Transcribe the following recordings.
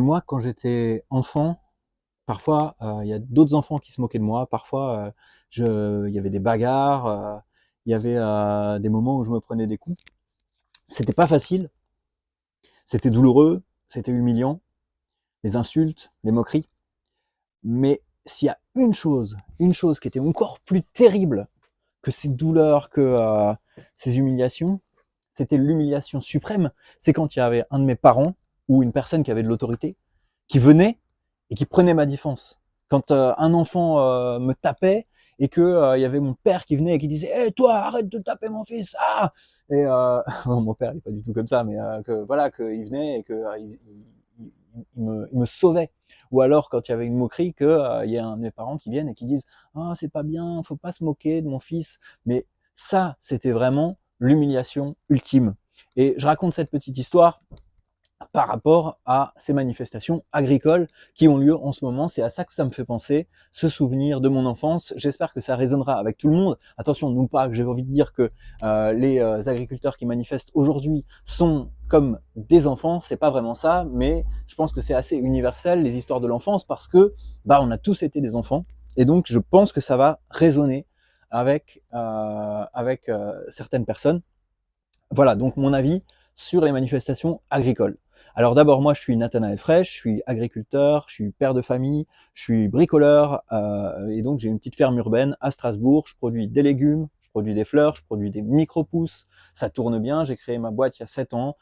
moi, quand j'étais enfant, parfois, il y a d'autres enfants qui se moquaient de moi. Parfois, il y avait des bagarres, il y avait des moments où je me prenais des coups. C'était pas facile, c'était douloureux, c'était humiliant, les insultes, les moqueries. Mais s'il y a une chose qui était encore plus terrible que ces douleurs, que ces humiliations, c'était l'humiliation suprême. C'est quand il y avait un de mes parents ou une personne qui avait de l'autorité qui venait et qui prenait ma défense. Quand un enfant me tapait et que il y avait mon père qui venait et qui disait hey, toi arrête de taper mon fils ah et bon, mon père il est pas du tout comme ça mais que voilà qu'il venait et que il me sauvait. Ou alors quand il y avait une moquerie que il y a un de mes parents qui viennent et qui disent ah c'est pas bien, faut pas se moquer de mon fils. Mais ça c'était vraiment l'humiliation ultime. Et je raconte cette petite histoire par rapport à ces manifestations agricoles qui ont lieu en ce moment. C'est à ça que ça me fait penser, ce souvenir de mon enfance. J'espère que ça résonnera avec tout le monde. Attention, non pas que j'ai envie de dire que les agriculteurs qui manifestent aujourd'hui sont comme des enfants, c'est pas vraiment ça, mais je pense que c'est assez universel, les histoires de l'enfance, parce que on a tous été des enfants, et donc je pense que ça va résonner avec certaines personnes. Voilà, donc mon avis sur les manifestations agricoles. Alors d'abord, moi, je suis Nathanaël Fraîche, je suis agriculteur, je suis père de famille, je suis bricoleur, et donc j'ai une petite ferme urbaine à Strasbourg. Je produis des légumes, je produis des fleurs, je produis des micro-pousses. Ça tourne bien, j'ai créé ma boîte il y a 7 ans,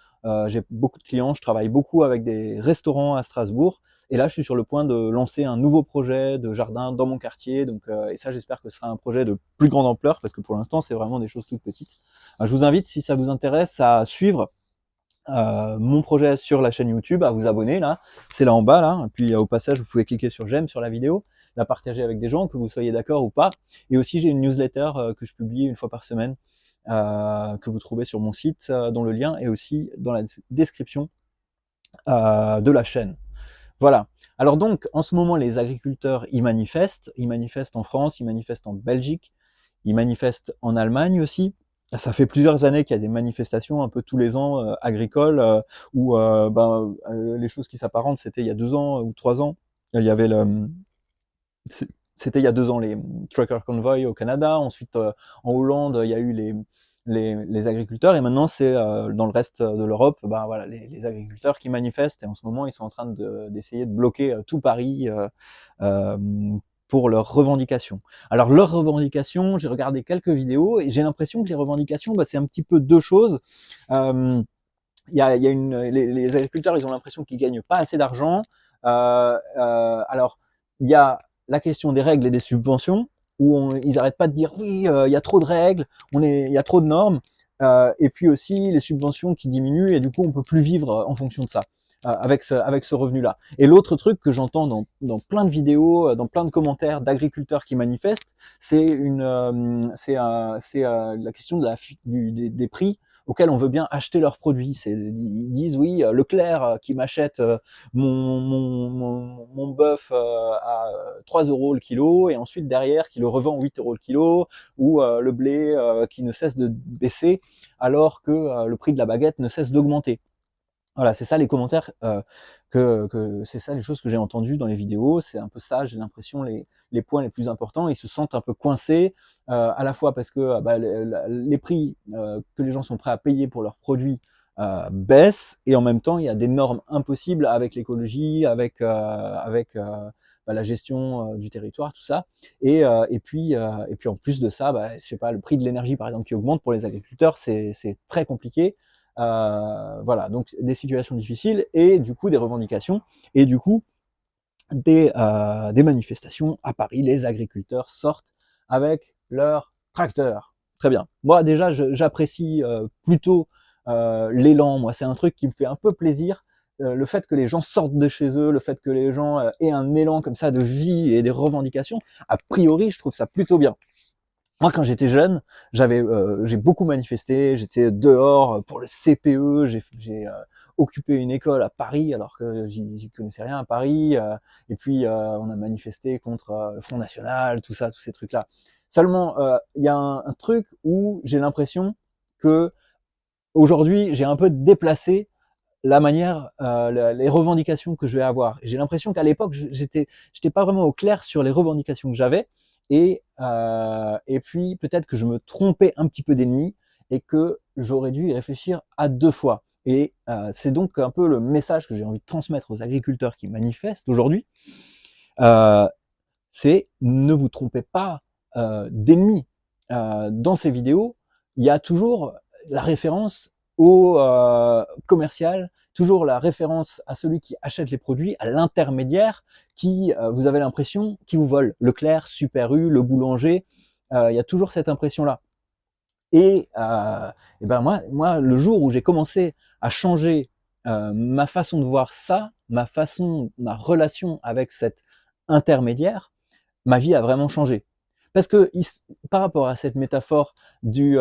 j'ai beaucoup de clients, je travaille beaucoup avec des restaurants à Strasbourg. Et là, je suis sur le point de lancer un nouveau projet de jardin dans mon quartier. Donc, et ça, j'espère que ce sera un projet de plus grande ampleur, parce que pour l'instant, c'est vraiment des choses toutes petites. Je vous invite, si ça vous intéresse, à suivre mon projet sur la chaîne YouTube, à vous abonner là, c'est là en bas là, et puis au passage vous pouvez cliquer sur j'aime sur la vidéo, la partager avec des gens, que vous soyez d'accord ou pas. Et aussi j'ai une newsletter que je publie une fois par semaine, que vous trouvez sur mon site, dont le lien est aussi dans la description de la chaîne. Voilà. Alors donc en ce moment les agriculteurs ils manifestent en France, ils manifestent en Belgique, ils manifestent en Allemagne aussi. Ça fait plusieurs années qu'il y a des manifestations un peu tous les ans agricoles où les choses qui s'apparentent, c'était il y a 2 ans ou 3 ans. Il y avait c'était il y a 2 ans les Trucker Convoy au Canada. Ensuite en Hollande, il y a eu les agriculteurs et maintenant c'est dans le reste de l'Europe, voilà, les agriculteurs qui manifestent et en ce moment ils sont en train d'essayer de bloquer tout Paris euh, pour leurs revendications. Alors leurs revendications, j'ai regardé quelques vidéos et j'ai l'impression que les revendications, c'est un petit peu deux choses. Les agriculteurs, ils ont l'impression qu'ils gagnent pas assez d'argent. Alors il y a la question des règles et des subventions où ils n'arrêtent pas de dire oui, il y a trop de règles, il y a trop de normes, et puis aussi les subventions qui diminuent et du coup on peut plus vivre en fonction de ça. Avec ce revenu-là. Et l'autre truc que j'entends dans plein de vidéos, dans plein de commentaires d'agriculteurs qui manifestent, c'est la question de des prix auxquels on veut bien acheter leurs produits. Ils disent oui, Leclerc qui m'achète mon bœuf à 3 euros le kilo et ensuite derrière qui le revend 8 euros le kilo, ou le blé qui ne cesse de baisser alors que le prix de la baguette ne cesse d'augmenter. Voilà, c'est ça les commentaires, c'est ça les choses que j'ai entendues dans les vidéos, c'est un peu ça, j'ai l'impression, les points les plus importants. Ils se sentent un peu coincés, à la fois parce que les prix que les gens sont prêts à payer pour leurs produits baissent, et en même temps il y a des normes impossibles avec l'écologie, avec la gestion du territoire, tout ça. Et puis en plus de ça, je sais pas, le prix de l'énergie par exemple qui augmente pour les agriculteurs, c'est très compliqué. Voilà, donc des situations difficiles et du coup des revendications et du coup des manifestations à Paris. Les agriculteurs sortent avec leurs tracteurs. Très bien. Moi déjà j'apprécie plutôt l'élan. Moi c'est un truc qui me fait un peu plaisir. Le fait que les gens sortent de chez eux, le fait que les gens aient un élan comme ça de vie et des revendications, a priori je trouve ça plutôt bien. Moi, quand j'étais jeune, j'ai beaucoup manifesté, j'étais dehors pour le CPE, j'ai occupé une école à Paris alors que j'y connaissais rien à Paris, et puis on a manifesté contre le Front National, tout ça, tous ces trucs-là. Seulement, il y a un truc où j'ai l'impression que aujourd'hui, j'ai un peu déplacé la manière, les revendications que je vais avoir. J'ai l'impression qu'à l'époque, j'étais pas vraiment au clair sur les revendications que j'avais, et puis peut-être que je me trompais un petit peu d'ennemi et que j'aurais dû y réfléchir à 2 fois. Et c'est donc un peu le message que j'ai envie de transmettre aux agriculteurs qui manifestent aujourd'hui, euh, c'est ne vous trompez pas d'ennemi. Dans ces vidéos, il y a toujours la référence au commercial, toujours la référence à celui qui achète les produits, à l'intermédiaire qui, vous avez l'impression, qui vous vole. Leclerc, Super U, le boulanger, il y a toujours cette impression-là. Et ben moi, le jour où j'ai commencé à changer ma façon de voir ça, ma relation avec cet intermédiaire, ma vie a vraiment changé. Parce que par rapport à cette métaphore du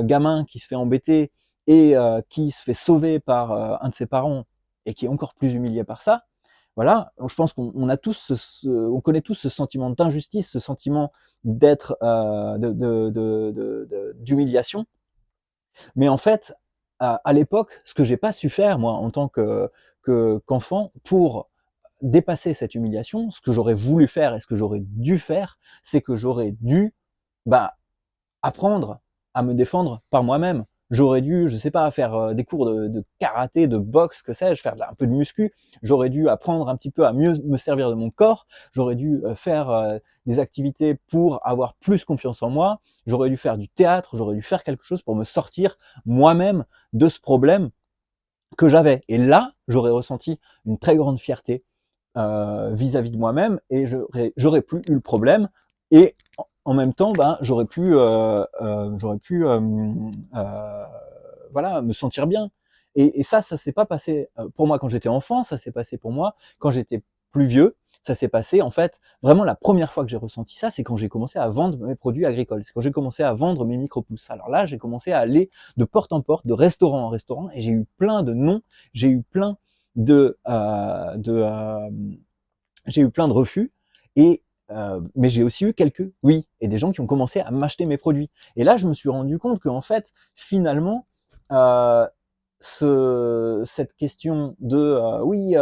gamin qui se fait embêter et qui se fait sauver par un de ses parents et qui est encore plus humilié par ça, voilà, je pense qu'on a tous, on connaît tous ce sentiment d'injustice, ce sentiment d'être, d'humiliation. Mais en fait, à l'époque, ce que j'ai pas su faire moi en tant qu'enfant pour dépasser cette humiliation, ce que j'aurais voulu faire et ce que j'aurais dû faire, c'est que j'aurais dû, bah, apprendre à me défendre par moi-même. J'aurais dû, je sais pas, faire des cours de karaté, de boxe, que sais-je, faire un peu de muscu. J'aurais dû apprendre un petit peu à mieux me servir de mon corps. J'aurais dû faire des activités pour avoir plus confiance en moi. J'aurais dû faire du théâtre. J'aurais dû faire quelque chose pour me sortir moi-même de ce problème que j'avais. Et là, j'aurais ressenti une très grande fierté vis-à-vis de moi-même et j'aurais plus eu le problème. Et en même temps, ben, j'aurais pu voilà, me sentir bien. Et ça s'est pas passé pour moi quand j'étais enfant, ça s'est passé pour moi quand j'étais plus vieux. Ça s'est passé en fait vraiment la première fois que j'ai ressenti ça, c'est quand j'ai commencé à vendre mes produits agricoles. C'est quand j'ai commencé à vendre mes micro-pousses. Alors là, j'ai commencé à aller de porte en porte, de restaurant en restaurant, et j'ai eu plein de noms, j'ai eu plein de, j'ai eu plein de refus, et mais j'ai aussi eu quelques oui, et des gens qui ont commencé à m'acheter mes produits. Et là, je me suis rendu compte qu'en fait, finalement, euh, cette question de oui,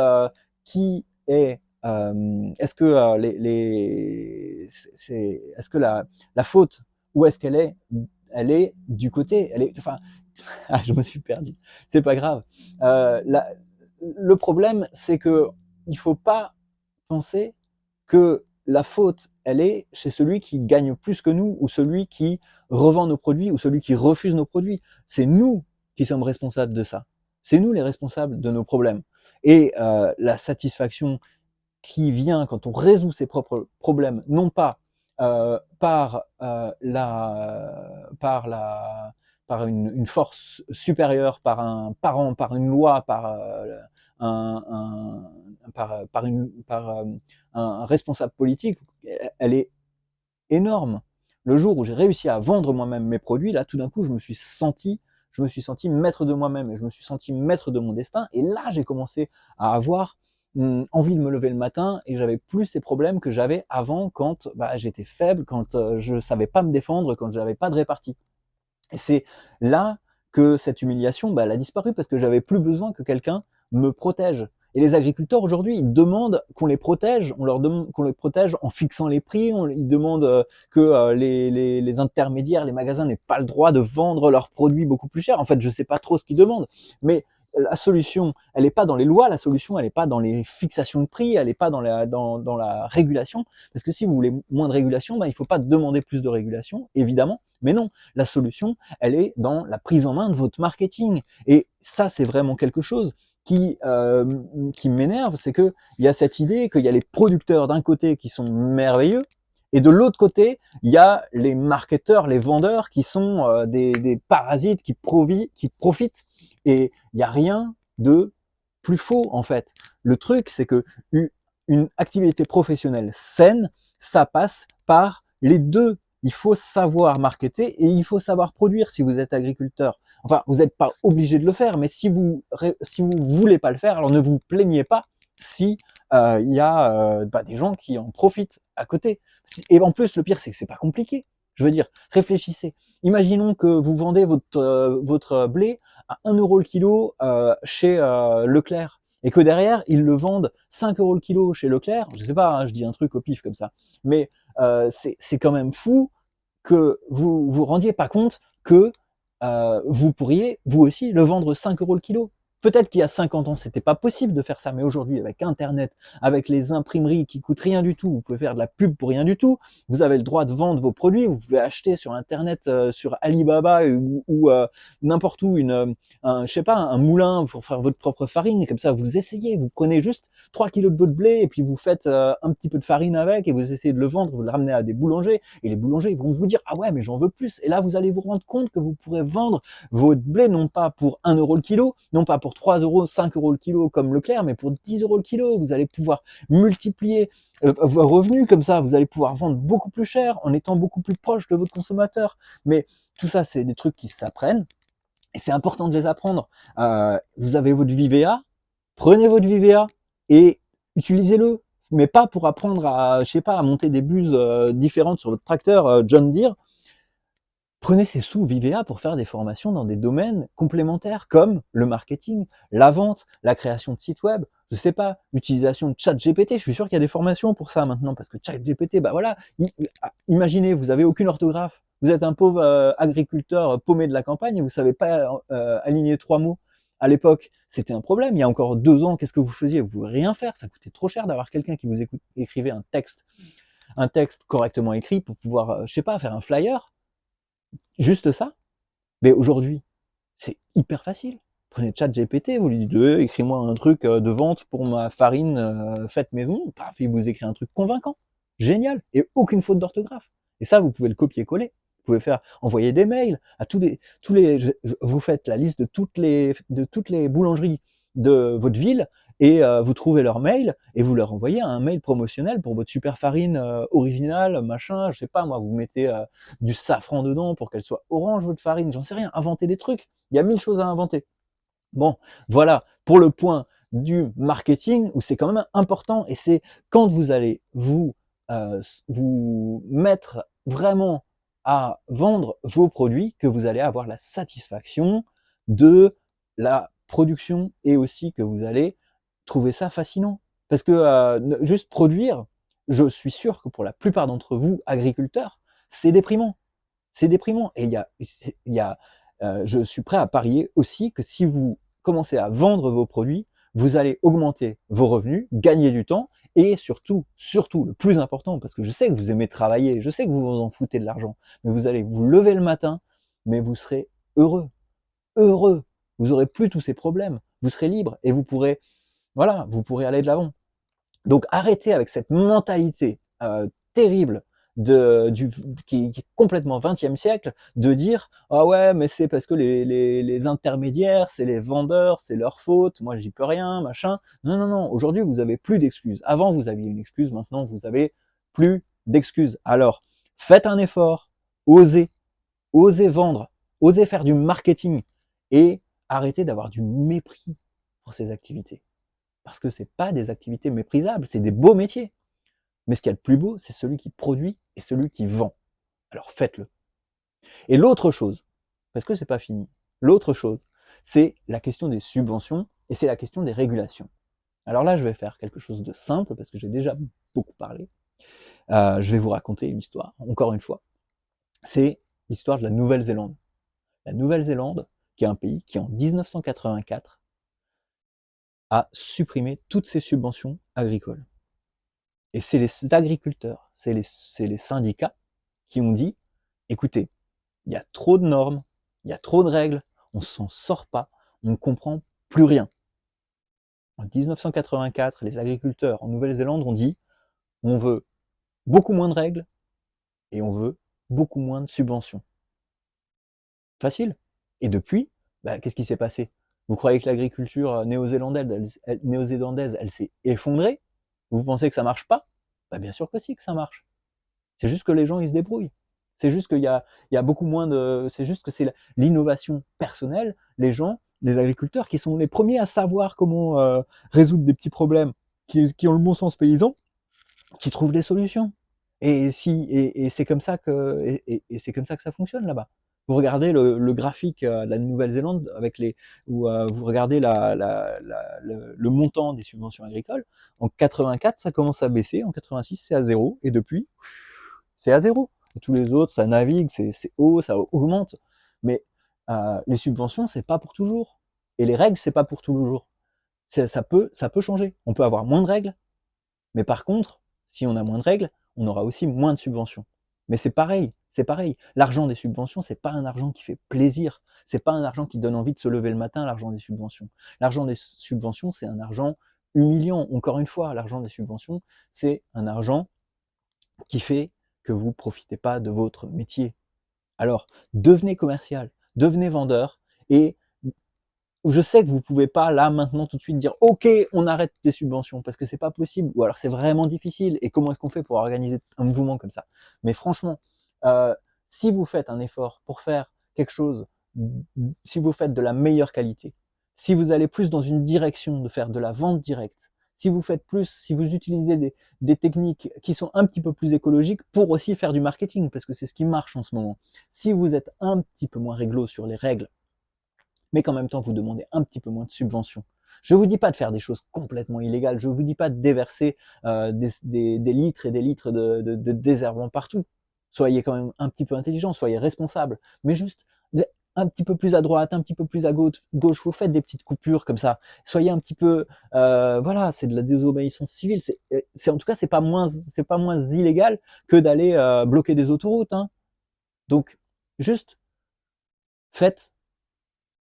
qui est, est-ce que est-ce que la faute, où est-ce qu'elle est? Elle est du côté, elle est, enfin, ah, je me suis perdu. C'est pas grave. Le problème, c'est que il faut pas penser que la faute, elle est chez celui qui gagne plus que nous, ou celui qui revend nos produits, ou celui qui refuse nos produits. C'est nous qui sommes responsables de ça. C'est nous les responsables de nos problèmes. Et la satisfaction qui vient quand on résout ses propres problèmes, non pas par une force supérieure, par un parent, par une loi, par un responsable politique, elle est énorme. Le jour où j'ai réussi à vendre moi-même mes produits, là, tout d'un coup, je me suis senti maître de moi-même et je me suis senti maître de mon destin. Et là, j'ai commencé à avoir envie de me lever le matin et j'avais plus ces problèmes que j'avais avant quand j'étais faible, quand je savais pas me défendre, quand j'avais pas de répartie. Et c'est là que cette humiliation, elle a disparu parce que j'avais plus besoin que quelqu'un me protège. Et les agriculteurs aujourd'hui, ils demandent qu'on les protège, on leur demande qu'on les protège en fixant les prix, ils demandent que les intermédiaires, les magasins n'aient pas le droit de vendre leurs produits beaucoup plus cher. En fait, je sais pas trop ce qu'ils demandent, mais la solution, elle n'est pas dans les lois, la solution, elle n'est pas dans les fixations de prix, elle n'est pas dans la régulation, parce que si vous voulez moins de régulation, il ne faut pas demander plus de régulation, évidemment, mais non, la solution, elle est dans la prise en main de votre marketing. Et ça, c'est vraiment quelque chose qui m'énerve, c'est qu'il y a cette idée qu'il y a les producteurs d'un côté qui sont merveilleux, et de l'autre côté, il y a les marketeurs, les vendeurs qui sont des parasites qui profitent. Et il n'y a rien de plus faux, en fait. Le truc, c'est que une activité professionnelle saine, ça passe par les deux. Il faut savoir marketer et il faut savoir produire si vous êtes agriculteur. Enfin, vous n'êtes pas obligé de le faire, mais si vous voulez pas le faire, alors ne vous plaignez pas si y a des gens qui en profitent à côté. Et en plus, le pire, c'est que c'est pas compliqué. Je veux dire, réfléchissez. Imaginons que vous vendez votre blé à 1 euro le kilo chez Leclerc, et que derrière, ils le vendent 5 euros le kilo chez Leclerc, je sais pas, hein, je dis un truc au pif comme ça, mais c'est quand même fou que vous vous rendiez pas compte que vous pourriez, vous aussi, le vendre 5 euros le kilo. Peut-être qu'il y a 50 ans, c'était pas possible de faire ça, mais aujourd'hui, avec Internet, avec les imprimeries qui coûtent rien du tout, vous pouvez faire de la pub pour rien du tout, vous avez le droit de vendre vos produits, vous pouvez acheter sur Internet, sur Alibaba ou n'importe où je sais pas, un moulin pour faire votre propre farine, et comme ça, vous essayez, vous prenez juste 3 kilos de votre blé, et puis vous faites un petit peu de farine avec, et vous essayez de le vendre, vous le ramenez à des boulangers, et les boulangers vont vous dire, ah ouais, mais j'en veux plus. Et là, vous allez vous rendre compte que vous pourrez vendre votre blé non pas pour 1 euro le kilo, non pas pour 3 euros, 5 euros le kilo comme Leclerc, mais pour 10 euros le kilo. Vous allez pouvoir multiplier vos revenus comme ça, vous allez pouvoir vendre beaucoup plus cher en étant beaucoup plus proche de votre consommateur. Mais tout ça, c'est des trucs qui s'apprennent, et c'est important de les apprendre. Vous avez votre VVA, prenez votre VVA et utilisez-le, mais pas pour apprendre à, je sais pas, à monter des buses différentes sur votre tracteur John Deere. Prenez ces sous VVA pour faire des formations dans des domaines complémentaires comme le marketing, la vente, la création de sites web, je sais pas, l'utilisation de ChatGPT. Je suis sûr qu'il y a des formations pour ça maintenant, parce que ChatGPT, bah voilà, imaginez, vous avez aucune orthographe, vous êtes un pauvre agriculteur paumé de la campagne et vous savez pas aligner 3 mots. À l'époque, c'était un problème. Il y a encore 2 ans, qu'est-ce que vous faisiez? Vous pouvez rien faire. Ça coûtait trop cher d'avoir quelqu'un qui vous écrivait un texte correctement écrit pour pouvoir, je sais pas, faire un flyer. Juste ça. Mais aujourd'hui, c'est hyper facile. Prenez ChatGPT, vous lui dites écris-moi un truc de vente pour ma farine faite maison, paf, il vous écrit un truc convaincant, génial, et aucune faute d'orthographe. Et ça, vous pouvez le copier-coller. Vous pouvez faire envoyer des mails à vous faites la liste de toutes les boulangeries de votre ville, et vous trouvez leur mail et vous leur envoyez un mail promotionnel pour votre super farine originale, machin, je sais pas moi, vous mettez du safran dedans pour qu'elle soit orange votre farine, j'en sais rien, inventez des trucs, il y a 1000 choses à inventer. Bon, voilà, pour le point du marketing, où c'est quand même important, et c'est quand vous allez vous mettre vraiment à vendre vos produits que vous allez avoir la satisfaction de la production, et aussi que vous allez trouver ça fascinant. Parce que juste produire, je suis sûr que pour la plupart d'entre vous, agriculteurs, c'est déprimant. C'est déprimant. Et je suis prêt à parier aussi que si vous commencez à vendre vos produits, vous allez augmenter vos revenus, gagner du temps, et surtout, surtout, le plus important, parce que je sais que vous aimez travailler, je sais que vous vous en foutez de l'argent, mais vous allez vous lever le matin, mais vous serez heureux, heureux. Vous aurez plus tous ces problèmes, vous serez libre, et vous pourrez, voilà, vous pourrez aller de l'avant. Donc arrêtez avec cette mentalité terrible qui est complètement 20e siècle, de dire ah ouais, mais c'est parce que les intermédiaires, c'est les vendeurs, c'est leur faute, moi j'y peux rien, machin. Non, non, non, aujourd'hui vous avez plus d'excuses. Avant vous aviez une excuse, maintenant vous avez plus d'excuses. Alors faites un effort, osez, osez vendre, osez faire du marketing, et arrêtez d'avoir du mépris pour ces activités. Parce que c'est pas des activités méprisables, c'est des beaux métiers. Mais ce qu'il y a de plus beau, c'est celui qui produit et celui qui vend. Alors faites-le. Et l'autre chose, parce que c'est pas fini, l'autre chose, c'est la question des subventions, et c'est la question des régulations. Alors là, je vais faire quelque chose de simple, parce que j'ai déjà beaucoup parlé. Je vais vous raconter une histoire, encore une fois. C'est l'histoire de la Nouvelle-Zélande. La Nouvelle-Zélande, qui est un pays qui, en 1984, a supprimé toutes ses subventions agricoles. Et c'est les agriculteurs, c'est les syndicats qui ont dit, écoutez, il y a trop de normes, il y a trop de règles, on s'en sort pas, on ne comprend plus rien. En 1984, les agriculteurs en Nouvelle-Zélande ont dit, on veut beaucoup moins de règles et on veut beaucoup moins de subventions. Facile. Et depuis, qu'est-ce qui s'est passé? Vous croyez que l'agriculture néo-zélandaise, elle s'est effondrée? Vous pensez que ça marche pas? Bien sûr que si, que ça marche. C'est juste que les gens, ils se débrouillent. C'est juste qu'il y a beaucoup moins de... C'est juste que c'est l'innovation personnelle, les gens, les agriculteurs, qui sont les premiers à savoir comment résoudre des petits problèmes, qui ont le bon sens paysan, qui trouvent des solutions. Et c'est comme ça que ça fonctionne là-bas. Vous regardez le graphique de la Nouvelle-Zélande avec les où vous regardez le montant des subventions agricoles. En 84, ça commence à baisser. En 86, c'est à zéro. Et depuis, c'est à zéro. Et tous les autres, ça navigue, c'est haut, ça augmente. Mais les subventions, c'est pas pour toujours. Et les règles, c'est pas pour toujours. Ça peut changer. On peut avoir moins de règles, mais par contre, si on a moins de règles, on aura aussi moins de subventions. Mais c'est pareil, c'est pareil. L'argent des subventions, c'est pas un argent qui fait plaisir. C'est pas un argent qui donne envie de se lever le matin, l'argent des subventions. L'argent des subventions, c'est un argent humiliant. Encore une fois, l'argent des subventions, c'est un argent qui fait que vous profitez pas de votre métier. Alors, devenez commercial, devenez vendeur, et je sais que vous pouvez pas là maintenant tout de suite dire ok, on arrête les subventions parce que c'est pas possible, ou alors c'est vraiment difficile. Et comment est-ce qu'on fait pour organiser un mouvement comme ça? Mais franchement, euh, si vous faites un effort pour faire quelque chose, si vous faites de la meilleure qualité, si vous allez plus dans une direction de faire de la vente directe, si vous faites plus, si vous utilisez des techniques qui sont un petit peu plus écologiques pour aussi faire du marketing, parce que c'est ce qui marche en ce moment. Si vous êtes un petit peu moins réglo sur les règles, mais qu'en même temps vous demandez un petit peu moins de subventions. Je ne vous dis pas de faire des choses complètement illégales, je ne vous dis pas de déverser des litres et des litres de désherbant partout. Soyez quand même un petit peu intelligent, soyez responsable, mais juste un petit peu plus à droite, un petit peu plus à gauche, vous faites des petites coupures comme ça. Soyez un petit peu, voilà, c'est de la désobéissance civile. En tout cas, c'est pas moins illégal que d'aller bloquer des autoroutes. Hein. Donc, juste faites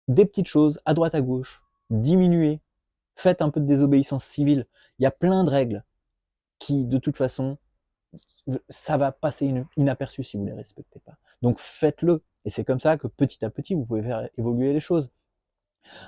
des petites choses à droite à gauche, diminuez, faites un peu de désobéissance civile. Il y a plein de règles qui, de toute façon, ça va passer inaperçu si vous ne les respectez pas. Donc faites-le. Et c'est comme ça que petit à petit, vous pouvez faire évoluer les choses.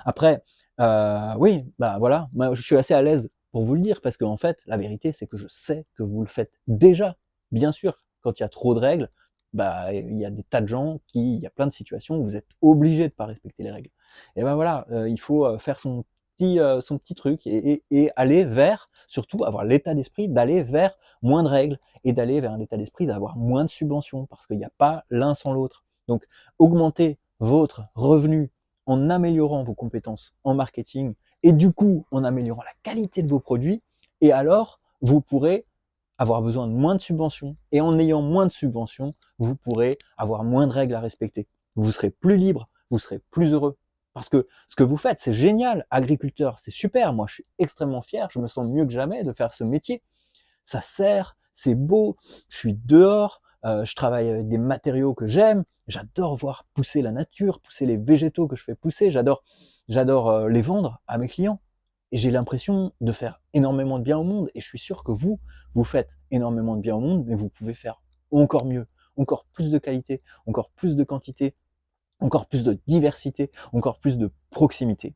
Après, oui, bah voilà, moi, je suis assez à l'aise pour vous le dire, parce qu'en fait, la vérité, c'est que je sais que vous le faites déjà. Bien sûr, quand il y a trop de règles, bah, il y a des tas de gens il y a plein de situations où vous êtes obligé de pas respecter les règles. Et ben voilà, il faut faire son petit truc, et aller vers, surtout avoir l'état d'esprit d'aller vers moins de règles, et d'aller vers un état d'esprit d'avoir moins de subventions, parce qu'il n'y a pas l'un sans l'autre. Donc, augmenter votre revenu en améliorant vos compétences en marketing, et du coup en améliorant la qualité de vos produits, et alors vous pourrez avoir besoin de moins de subventions, et en ayant moins de subventions, vous pourrez avoir moins de règles à respecter. Vous serez plus libre, vous serez plus heureux. Parce que ce que vous faites, c'est génial. Agriculteur, c'est super. Moi, je suis extrêmement fier. Je me sens mieux que jamais de faire ce métier. Ça sert, c'est beau. Je suis dehors. Je travaille avec des matériaux que j'aime. J'adore voir pousser la nature, pousser les végétaux que je fais pousser. J'adore les vendre à mes clients. Et j'ai l'impression de faire énormément de bien au monde. Et je suis sûr que vous faites énormément de bien au monde, mais vous pouvez faire encore mieux, encore plus de qualité, encore plus de quantité, encore plus de diversité, encore plus de proximité.